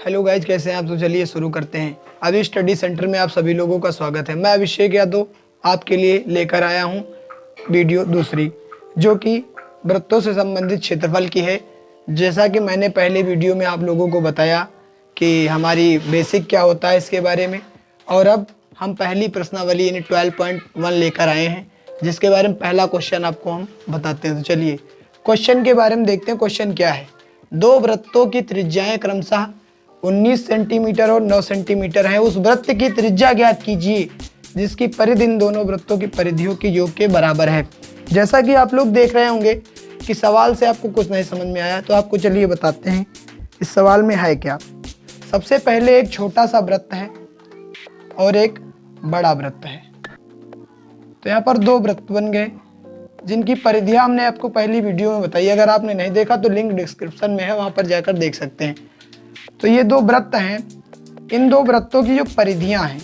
Hello guys, कैसे हैं आप? तो चलिए शुरू करते हैं। अभी स्टडी सेंटर में आप सभी लोगों का स्वागत है। मैं अभिषेक यादव आपके लिए लेकर आया हूं वीडियो दूसरी, जो कि वृत्तों से संबंधित क्षेत्रफल की है। जैसा कि मैंने पहले वीडियो में आप लोगों को बताया कि हमारी बेसिक क्या होता है इसके बारे में, और अब हम पहली प्रश्नावली यानी 12.1 लेकर आए हैं, जिसके बारे में पहला क्वेश्चन आपको हम बताते हैं। तो चलिए क्वेश्चन के बारे में देखते हैं। क्वेश्चन क्या है? दो वृत्तों की त्रिज्याएं क्रमशः 19 सेंटीमीटर और 9 सेंटीमीटर है। उस वृत्त की त्रिज्या ज्ञात कीजिए जिसकी परिधि इन दोनों वृत्तों की परिधियों के योग के बराबर है। जैसा कि आप लोग देख रहे होंगे कि सवाल से आपको कुछ नहीं समझ में आया, तो आपको चलिए बताते हैं इस सवाल में है क्या। सबसे पहले एक छोटा सा वृत्त है और एक बड़ा वृत्त है। तो यहाँ पर दो वृत्त बन गए जिनकी परिधियाँ हमने आपको पहली वीडियो में बताई। अगर आपने नहीं देखा तो लिंक डिस्क्रिप्शन में है, वहाँ पर जाकर देख सकते हैं। तो ये दो वृत्त हैं। इन दो वृत्तों की जो परिधियां हैं,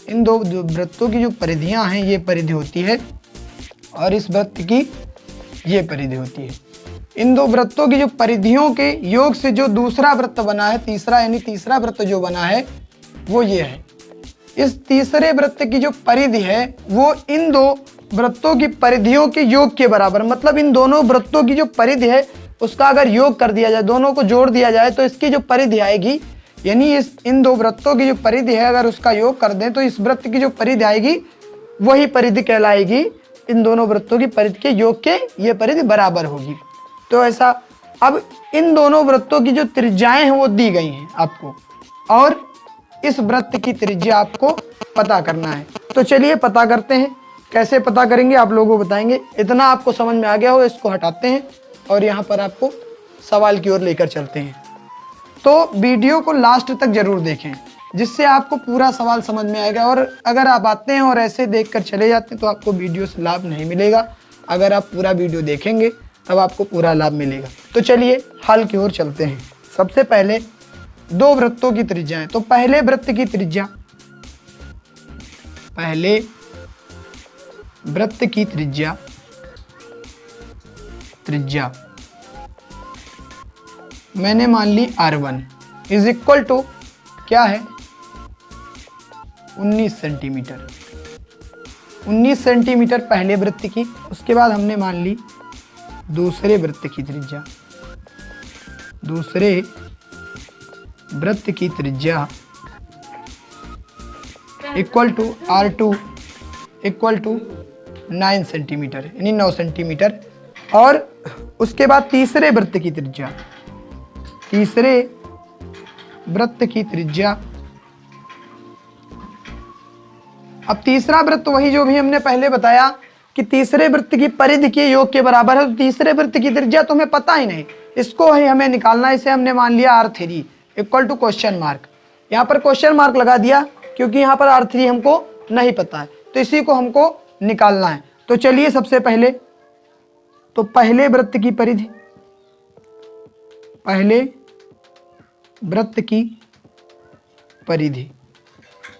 इन दो वृत्तों की जो परिधियां हैं, ये परिधि होती है और इस वृत्त की ये परिधि होती है। इन दो वृत्तों की जो परिधियों के योग से जो दूसरा वृत्त बना है, तीसरा यानी तीसरा वृत्त जो बना है वो ये है। इस तीसरे वृत्त की जो परिधि है वो इन दो वृत्तों की परिधियों के योग के बराबर, मतलब इन दोनों वृत्तों की जो परिधि है उसका अगर योग कर दिया जाए, दोनों को जोड़ दिया जाए, तो इसकी जो परिधि आएगी, यानी इन दो वृत्तों की जो परिधि है अगर उसका योग कर दें तो इस वृत्त की जो परिधि आएगी वही परिधि कहलाएगी। इन दोनों वृत्तों की परिधि के योग के ये परिधि बराबर होगी। तो ऐसा, अब इन दोनों वृत्तों की जो त्रिज्याएं हैं वो दी गई हैं आपको, और इस वृत्त की त्रिज्या आपको पता करना है। तो चलिए पता करते हैं। कैसे पता करेंगे आप लोगों को बताएंगे। इतना आपको समझ में आ गया हो, इसको हटाते हैं और यहाँ पर आपको सवाल की ओर लेकर चलते हैं। तो वीडियो को लास्ट तक जरूर देखें, जिससे आपको पूरा सवाल समझ में आएगा। और अगर आप आते हैं और ऐसे देखकर चले जाते हैं तो आपको वीडियो से लाभ नहीं मिलेगा। अगर आप पूरा वीडियो देखेंगे तब आपको पूरा लाभ मिलेगा। तो चलिए हल की ओर चलते हैं। सबसे पहले दो वृत्तों की त्रिज्याएं। तो पहले वृत्त की त्रिज्या, पहले वृत्त की त्रिज्या मैंने मान ली R1 इज इक्वल टू क्या है? 19 सेंटीमीटर। 19 सेंटीमीटर पहले वृत्त की। उसके बाद हमने मान ली दूसरे वृत्त की त्रिज्या। दूसरे वृत्त की त्रिज्या equal to R2 equal to 9 centimetre यानी 9 सेंटीमीटर। और उसके बाद तीसरे वृत्त की त्रिज्या, तीसरे वृत्त की त्रिज्या। अब तीसरा वृत्त वही जो भी हमने पहले बताया कि तीसरे वृत्त की परिधि के योग के बराबर है। तो तीसरे वृत्त की त्रिज्या तो हमें पता ही नहीं, इसको ही हमें निकालना है। इसे हमने मान लिया R3 equal to question mark. यहाँ पर क्वेश्चन मार्क लगा दिया क्योंकि यहाँ पर R3 हमको नहीं पता है, तो इसी को हमको निकालना है। तो चलिए सबसे पहले तो पहले वृत्त की परिधि, पहले वृत्त की परिधि।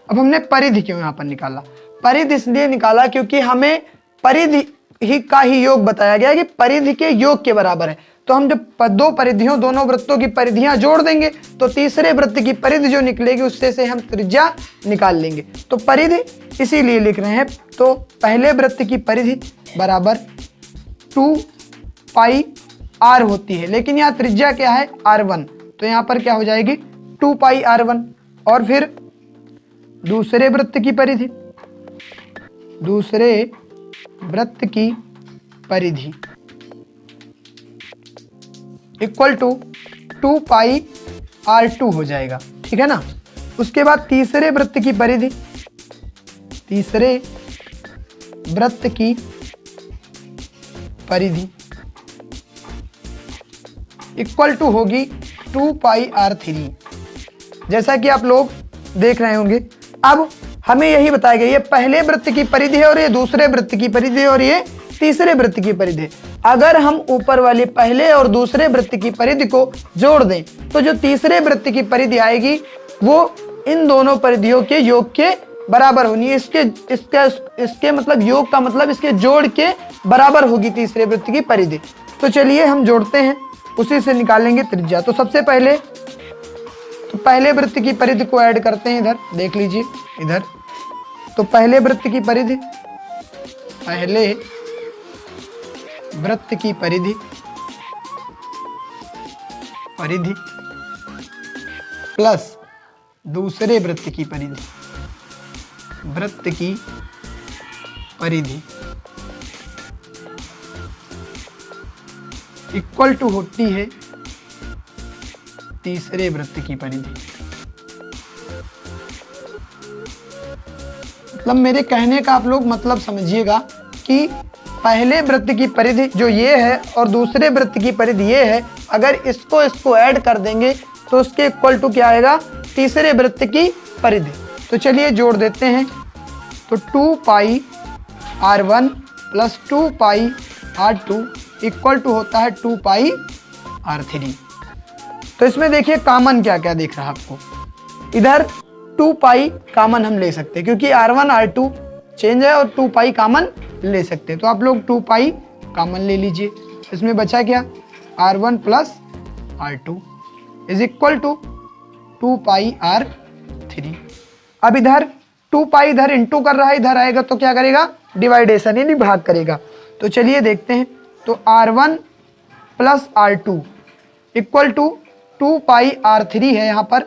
अब हमने परिधि क्यों यहाँ पर निकाला? परिधि इसलिए निकाला क्योंकि हमें परिधि ही का ही योग बताया गया कि परिधि के योग के बराबर है। तो हम जब दो परिधियों, दोनों वृत्तों की परिधियां जोड़ देंगे तो तीसरे वृत्त की परिधि जो निकलेगी उससे से हम त्रिज्या निकाल लेंगे। तो परिधि इसीलिए लिख रहे हैं। तो पहले वृत्त की परिधि बराबर 2 पाई R होती है, लेकिन यहाँ त्रिज्या क्या है? R1। तो यहाँ पर क्या हो जाएगी? 2 पाई R1। और फिर दूसरे वृत्त की परिधि, दूसरे वृत्त की परिधि इक्वल टू 2 पाई R2 हो जाएगा, ठीक है ना। उसके बाद तीसरे वृत्त की परिधि, तीसरे वृत्त की परिधि इक्वल टू होगी 2 पाई R3, जैसा कि आप लोग देख रहे होंगे। अब हमें यही बताया गया, ये पहले वृत्त की परिधि है और ये दूसरे वृत्त की परिधि है और ये तीसरे वृत्त की परिधि है। अगर हम ऊपर वाले पहले और दूसरे वृत्त की परिधि को जोड़ दें तो जो तीसरे वृत्त की परिधि आएगी वो इन दोनों परिधियों के योग के बराबर होनी है। इसके मतलब योग का मतलब इसके जोड़ के बराबर होगी तीसरे वृत्त की परिधि। तो चलिए हम जोड़ते हैं, उसी से निकालेंगे त्रिज्या। तो सबसे पहले तो पहले वृत्त की परिधि को ऐड करते हैं, इधर देख लीजिए इधर। तो पहले वृत्त की परिधि, पहले वृत्त की परिधि प्लस दूसरे वृत्त की परिधि, वृत्त की परिधि इक्वल टू होती है तीसरे वृत्त की परिधि। मतलब मेरे कहने का आप लोग मतलब समझिएगा कि पहले वृत्त की परिधि जो ये है और दूसरे वृत्त की परिधि ये है, अगर इसको ऐड कर देंगे तो उसके इक्वल टू क्या आएगा, तीसरे वृत्त की परिधि। तो चलिए जोड़ देते हैं। तो 2 pi r1 plus 2 pi r2 equal to होता है 2 पाई r3। तो इसमें देखिए कॉमन क्या क्या दिख रहा है आपको, इधर 2 पाई कॉमन हम ले सकते हैं क्योंकि r1 r2 चेंज है और 2 पाई कॉमन ले सकते हैं। तो आप लोग 2 पाई कॉमन ले लीजिए। इसमें बचा क्या, r1 plus r2 is equal to 2 pi r3। अब इधर 2 पाई इधर इंटू कर रहा है, इधर आएगा तो क्या करेगा, डिवाइडेशन यानी भाग करेगा। तो चलिए देखते हैं। तो r1 plus r2 equal to 2 pi r3 है यहाँ पर,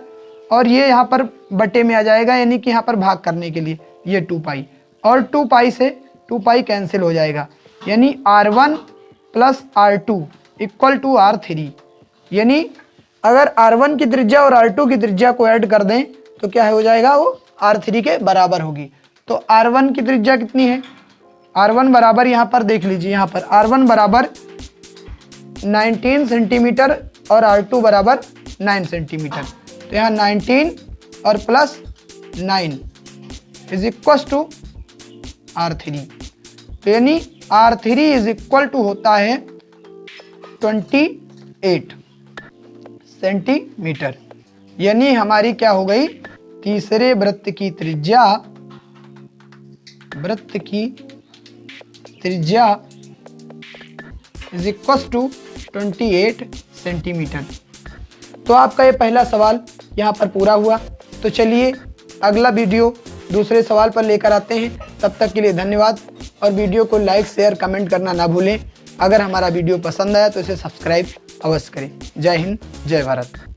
और ये यहाँ पर बटे में आ जाएगा यानी कि यहाँ पर भाग करने के लिए ये 2 पाई, और 2 पाई से 2 पाई कैंसिल हो जाएगा, यानी r1 plus r2 equal to r3। यानी अगर r1 की त्रिज्या और r2 की त्रिज्या को ऐड कर दें तो क्या हो जाएगा, वो r3 के बराबर होगी। तो r1 की त्रिज्या कितनी है, r1 बराबर यहाँ पर देख लीजिए, यहाँ पर r1 बराबर 19 सेंटीमीटर और r2 बराबर 9 सेंटीमीटर। तो यहाँ 19 और plus 9 is equal to r3। तो यानी r3 इज इक्वल टू होता है 28 सेंटीमीटर। यानी हमारी क्या हो गई, तीसरे वृत्त की त्रिज्या, इज इक्वल टू 28 सेंटीमीटर। तो आपका ये पहला सवाल यहाँ पर पूरा हुआ। तो चलिए अगला वीडियो दूसरे सवाल पर लेकर आते हैं। तब तक के लिए धन्यवाद, और वीडियो को लाइक शेयर कमेंट करना ना भूलें। अगर हमारा वीडियो पसंद आया तो इसे सब्सक्राइब अवश्य करें। जय हिंद, जय भारत।